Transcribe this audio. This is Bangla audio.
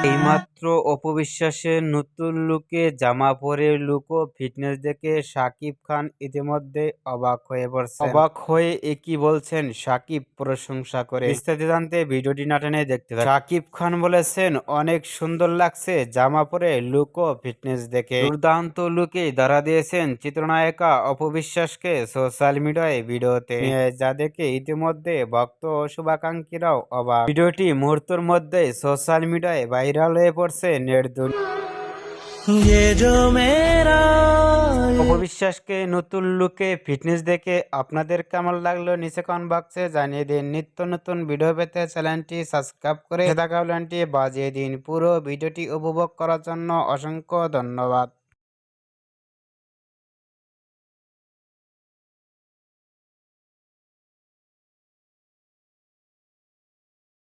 এইমাত্র অপু বিশ্বাসের নতুন লুকে জামা পরে লুক ও ফিটনেস দেখে শাকিব খান ইতিমধ্যে অবাক হয়ে পড়ছেন। অবাক হয়ে একই বলছেন শাকিব প্রশংসা করে। বিস্তারিত জানতে ভিডিওটি না টেনে দেখতে থাকুন। শাকিব খান বলেছেন, অনেক সুন্দর লাগছে জামা পরে লুক ও ফিটনেস দেখে। দুর্দান্ত লুকে ধরা দিয়েছেন চিত্রনায়িকা অপু বিশ্বাসকে সোশ্যাল মিডিয়ায় ভিডিওতে, যা দেখে ইতিমধ্যে ভক্ত ও শুভাকাঙ্ক্ষীরাও অবাক। ভিডিওটি মুহূর্তের মধ্যে সোশ্যাল মিডিয়ায় ভাইরাল হয়ে পড়ছে নেট দুনিয়ায়। অপু বিশ্বাসকে নতুন লুকে ফিটনেস দেখে আপনাদের কেমন লাগলো নিচে কমেন্ট বক্সে জানিয়ে দিন। নিত্য নতুন ভিডিও পেতে চ্যানেলটি সাবস্ক্রাইব করে বাজিয়ে দিন। পুরো ভিডিওটি উপভোগ করার জন্য অসংখ্য ধন্যবাদ।